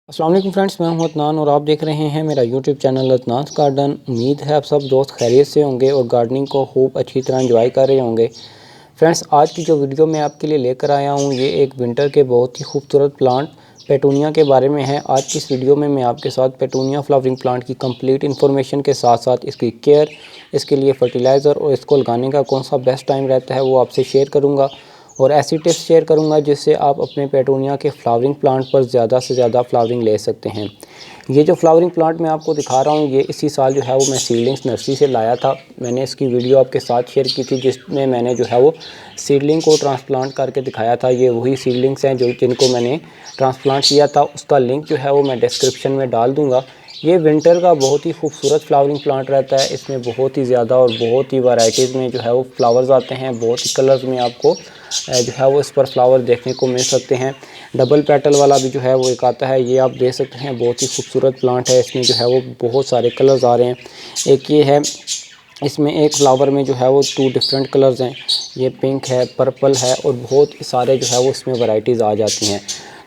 अस्सलाम वालेकुम फ्रेंड्स, मैं हूं अदनान और आप देख रहे हैं मेरा यूट्यूब चैनल अदनान गार्डन। उम्मीद है आप सब दोस्त खैरियत से होंगे और गार्डनिंग को खूब अच्छी तरह एंजॉय कर रहे होंगे। फ्रेंड्स, आज की जो वीडियो मैं आपके लिए लेकर आया हूं ये एक विंटर के बहुत ही खूबसूरत प्लांट पेटूनिया के बारे में है। आज की इस वीडियो में मैं आपके साथ पेटूनिया फ्लावरिंग प्लांट की कंप्लीट इन्फॉर्मेशन के साथ साथ इसकी केयर, इसके लिए फर्टिलाइज़र और इसको लगाने का कौन सा बेस्ट टाइम रहता है वो आपसे शेयर करूँगा और ऐसी टिप्स शेयर करूंगा जिससे आप अपने पेटूनिया के फ्लावरिंग प्लांट पर ज़्यादा से ज़्यादा फ्लावरिंग ले सकते हैं। ये जो फ्लावरिंग प्लांट मैं आपको दिखा रहा हूँ ये इसी साल जो है वो मैं सीडलिंग्स नर्सरी से लाया था। मैंने इसकी वीडियो आपके साथ शेयर की थी जिसमें मैंने जो है वो सीडलिंग को ट्रांसप्लांट करके दिखाया था। ये वही सीडलिंग्स हैं जिनको मैंने ट्रांसप्लांट किया था। उसका लिंक जो है वो मैं डिस्क्रिप्शन में डाल दूँगा। ये विंटर का बहुत ही खूबसूरत फ्लावरिंग प्लांट रहता है। इसमें बहुत ही ज़्यादा और बहुत ही वैरायटीज़ में जो है वो फ्लावर्स आते हैं। बहुत ही कलर्स में आपको जो है वो इस पर फ्लावर देखने को मिल सकते हैं। डबल पेटल वाला भी जो है वो एक आता है, ये आप देख सकते हैं। बहुत ही खूबसूरत प्लांट है। इसमें जो है वो बहुत सारे कलर्स आ रहे हैं। एक ये है, इसमें एक फ्लावर में जो है वो 2 डिफरेंट कलर्स हैं। ये पिंक है, पर्पल है और बहुत सारे जो है वो इसमें वैरायटीज़ आ जाती हैं।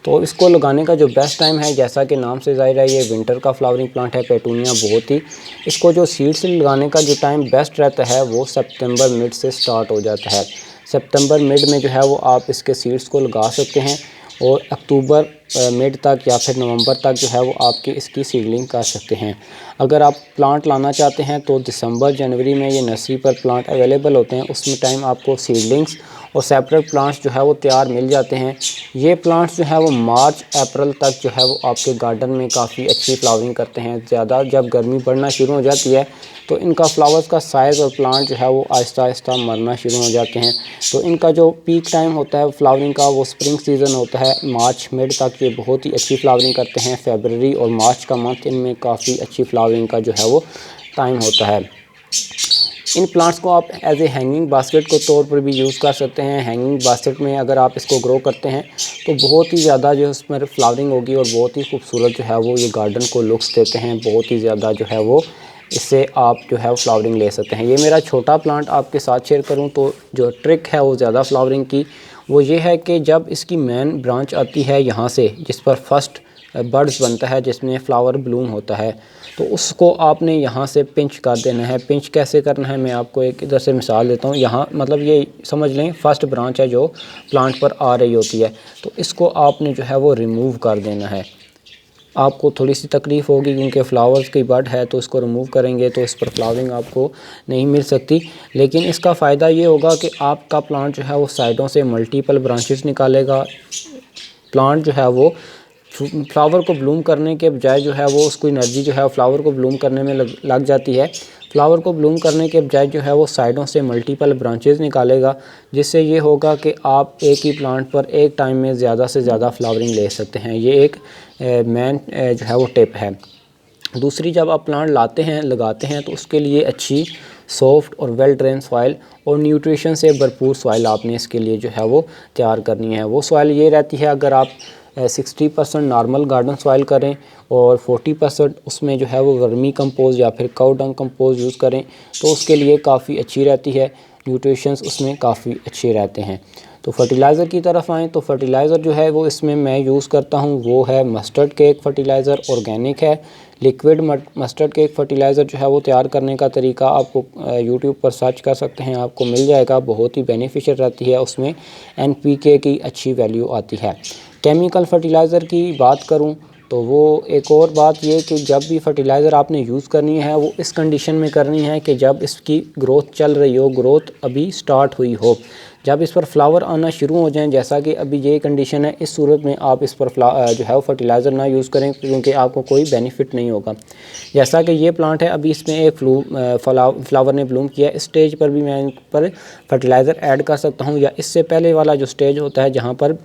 तो इसको लगाने का जो बेस्ट टाइम है, जैसा कि नाम से ज़ाहिर है ये विंटर का फ्लावरिंग प्लांट है पेटूनिया। बहुत ही इसको जो सीड से लगाने का जो टाइम बेस्ट रहता है वो सितंबर मिड से स्टार्ट हो जाता है। सितंबर मिड में जो है वो आप इसके सीड्स को लगा सकते हैं और अक्टूबर मिड तक या फिर नवंबर तक जो है वो आपकी इसकी सीडलिंग कर सकते हैं। अगर आप प्लांट लाना चाहते हैं तो दिसंबर जनवरी में ये नर्सरी पर प्लांट अवेलेबल होते हैं। उसमें टाइम आपको सीडलिंग्स और सेपरेट प्लांट्स जो है वो तैयार मिल जाते हैं। ये प्लांट्स जो है वो मार्च अप्रैल तक जो है वो आपके गार्डन में काफ़ी अच्छी फ्लावरिंग करते हैं। ज़्यादा जब गर्मी बढ़ना शुरू हो जाती है तो इनका फ्लावर्स का साइज़ और प्लांट जो है वो आहिस्ता आहिस्ता मरना शुरू हो जाते हैं। तो इनका जो पीक टाइम होता है फ्लावरिंग का वो स्प्रिंग सीज़न होता है। मार्च मिड तक ये बहुत ही अच्छी फ्लावरिंग करते हैं। फरवरी और मार्च का मंथ इनमें काफ़ी अच्छी फ्लावरिंग का जो है वो टाइम होता है। इन प्लांट्स को आप एज ए हैंगिंग बास्केट के तौर पर भी यूज़ कर सकते हैं। हैंगिंग बास्केट में अगर आप इसको ग्रो करते हैं तो बहुत ही ज़्यादा जो उसमें फ्लावरिंग होगी और बहुत ही खूबसूरत जो है वो ये गार्डन को लुक्स देते हैं। बहुत ही ज़्यादा जो है वो इससे आप जो है फ्लावरिंग ले सकते हैं। ये मेरा छोटा प्लांट आपके साथ शेयर करूं तो जो ट्रिक है वो ज़्यादा फ्लावरिंग की वो ये है कि जब इसकी मेन ब्रांच आती है यहाँ से, जिस पर फर्स्ट बड्स बनता है, जिसमें फ्लावर ब्लूम होता है, तो उसको आपने यहाँ से पिंच कर देना है। पिंच कैसे करना है मैं आपको एक इधर से मिसाल देता हूँ। यहाँ मतलब ये समझ लें फर्स्ट ब्रांच है जो प्लांट पर आ रही होती है, तो इसको आपने जो है वो रिमूव कर देना है। आपको थोड़ी सी तकलीफ़ होगी क्योंकि फ्लावर्स की बड है, तो इसको रिमूव करेंगे तो इस पर फ्लावरिंग आपको नहीं मिल सकती। लेकिन इसका फ़ायदा ये होगा कि आपका प्लांट जो है वो साइडों से मल्टीपल ब्रांचेस निकालेगा। प्लांट जो है वो फ्लावर को ब्लूम करने के बजाय जो है वो उसको एनर्जी जो है फ्लावर को ब्लूम करने में लग जाती है। फ्लावर को ब्लूम करने के बजाय जो है वो साइडों से मल्टीपल ब्रांचेस निकालेगा, जिससे ये होगा कि आप एक ही प्लांट पर एक टाइम में ज़्यादा से ज़्यादा फ्लावरिंग ले सकते हैं। ये एक मेन जो है वो टिप है। दूसरी, जब आप प्लांट लाते हैं लगाते हैं तो उसके लिए अच्छी सॉफ्ट और वेल ड्रेन सॉइल और न्यूट्रिशन से भरपूर सॉइल आपने इसके लिए जो है वो तैयार करनी है। वो सॉइल ये रहती है, अगर आप 60% नॉर्मल गार्डन सॉइल करें और 40% उसमें जो है वो वर्मी कंपोज या फिर काउ डंग कंपोज यूज़ करें तो उसके लिए काफ़ी अच्छी रहती है। न्यूट्रिशंस उसमें काफ़ी अच्छे रहते हैं। तो फर्टिलाइज़र की तरफ आएँ तो फर्टिलाइज़र जो है वो इसमें मैं यूज़ करता हूँ वो है मस्टर्ड केक फर्टिलाइज़र। ऑर्गेनिक है। लिक्विड मस्टर्ड केक फर्टिलाइज़र जो है वो तैयार करने का तरीका आपको यूट्यूब पर सर्च कर सकते हैं, आपको मिल जाएगा। बहुत ही बेनिफिशियल रहती है, उसमें NPK की अच्छी वैल्यू आती है। केमिकल फर्टिलाइज़र की बात करूं तो वो एक और बात ये कि जब भी फर्टिलाइज़र आपने यूज़ करनी है वो इस कंडीशन में करनी है कि जब इसकी ग्रोथ चल रही हो, ग्रोथ अभी स्टार्ट हुई हो, जब इस पर फ्लावर आना शुरू हो जाएं, जैसा कि अभी ये कंडीशन है, इस सूरत में आप इस पर जो है फर्टिलाइज़र ना यूज़ करें क्योंकि आपको कोई बेनिफिट नहीं होगा। जैसा कि ये प्लांट है अभी इसमें एक फ्लावर ने ब्लूम किया, इस स्टेज पर भी मैं इन पर फर्टिलाइज़र ऐड कर सकता हूँ। या इससे पहले वाला जो स्टेज होता है जहाँ पर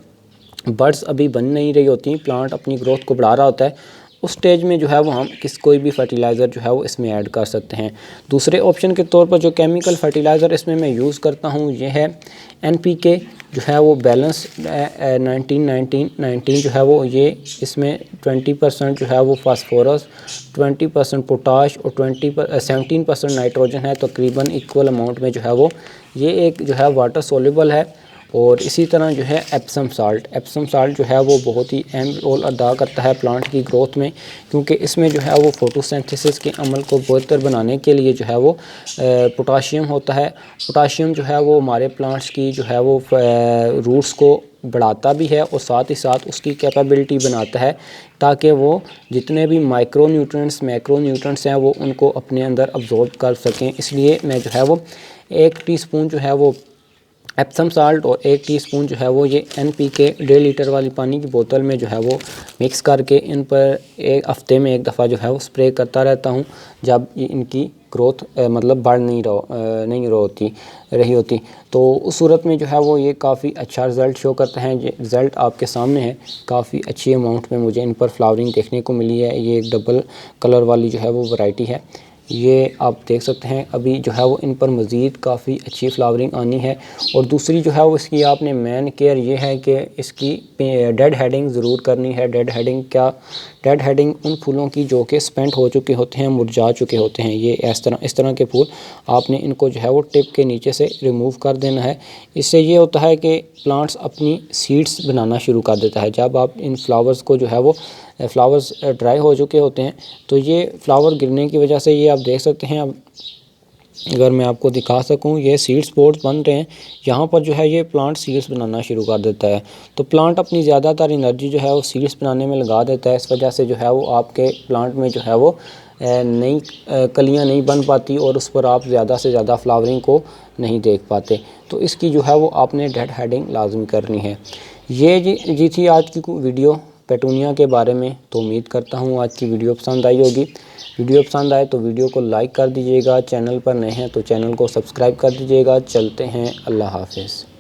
बड्स अभी बन नहीं रही होती, प्लांट अपनी ग्रोथ को बढ़ा रहा होता है, उस स्टेज में जो है वो हम कोई भी फर्टिलाइज़र जो है वो इसमें ऐड कर सकते हैं। दूसरे ऑप्शन के तौर पर जो केमिकल फर्टिलाइज़र इसमें मैं यूज़ करता हूँ ये है NPK जो है वो बैलेंस 19-19-19 जो है वो ये इसमें 20% जो है वो फास्फोरस, 20% पोटाश और 17% नाइट्रोजन है। तकरीबन इक्वल अमाउंट में जो है वो ये एक जो है वाटर सोल्यूबल है और इसी तरह जो है एप्सम साल्ट जो है वो बहुत ही अहम रोल अदा करता है प्लांट की ग्रोथ में, क्योंकि इसमें जो है वो फोटोसिंथेसिस के अमल को बेहतर बनाने के लिए जो है वो पोटाशियम होता है। पोटाशियम जो है वो हमारे प्लांट्स की जो है वो रूट्स को बढ़ाता भी है और साथ ही साथ उसकी कैपेबिलिटी बनाता है ताकि वो जितने भी माइक्रो न्यूट्रिएंट्स मैक्रो न्यूट्रिएंट्स हैं वो उनको अपने अंदर अब्जॉर्ब कर सकें। इसलिए मैं जो है वो 1 टीस्पून जो है वो एप्सम साल्ट और 1 टीस्पून जो है वो ये NPK 1.5 लीटर वाली पानी की बोतल में जो है वो मिक्स करके इन पर एक हफ्ते में एक दफ़ा जो है वो स्प्रे करता रहता हूँ जब ये इनकी ग्रोथ मतलब बढ़ नहीं रही होती। तो उस सूरत में जो है वो ये काफ़ी अच्छा रिज़ल्ट शो करते हैं। ये रिज़ल्ट आपके सामने है, काफ़ी अच्छी अमाउंट में मुझे इन पर फ्लावरिंग देखने को मिली है। ये एक डबल कलर वाली जो है वो वैरायटी है, ये आप देख सकते हैं। अभी जो है वो इन पर मज़ीद काफ़ी अच्छी फ्लावरिंग आनी है। और दूसरी जो है वो इसकी आपने मेन केयर ये है कि इसकी डेड हेडिंग ज़रूर करनी है। डेड हेडिंग उन फूलों की जो कि स्पेंट हो चुके होते हैं, मुरझा चुके होते हैं। ये इस तरह के फूल आपने इनको जो है वो टिप के नीचे से रिमूव कर देना है। इससे ये होता है कि प्लांट्स अपनी सीड्स बनाना शुरू कर देता है। जब आप इन फ्लावर्स को जो है वो फ्लावर्स ड्राई हो चुके होते हैं तो ये फ्लावर गिरने की वजह से ये आप देख सकते हैं। अब अगर मैं आपको दिखा सकूं, ये सीड्स पोर्ट्स बन रहे हैं, यहाँ पर जो है ये प्लांट सीड्स बनाना शुरू कर देता है। तो प्लांट अपनी ज़्यादातर एनर्जी जो है वो सीड्स बनाने में लगा देता है। इस वजह से जो है वो आपके प्लांट में जो है वो नई कलियाँ नहीं बन पाती और उस पर आप ज़्यादा से ज़्यादा फ्लावरिंग को नहीं देख पाते। तो इसकी जो है वो आपने डेड हेडिंग लाजमी करनी है। ये जी थी आज की वीडियो पेटूनिया के बारे में। तो उम्मीद करता हूँ आज की वीडियो पसंद आई होगी। वीडियो पसंद आए तो वीडियो को लाइक कर दीजिएगा, चैनल पर नए हैं तो चैनल को सब्सक्राइब कर दीजिएगा। चलते हैं, अल्लाह हाफ़िज़।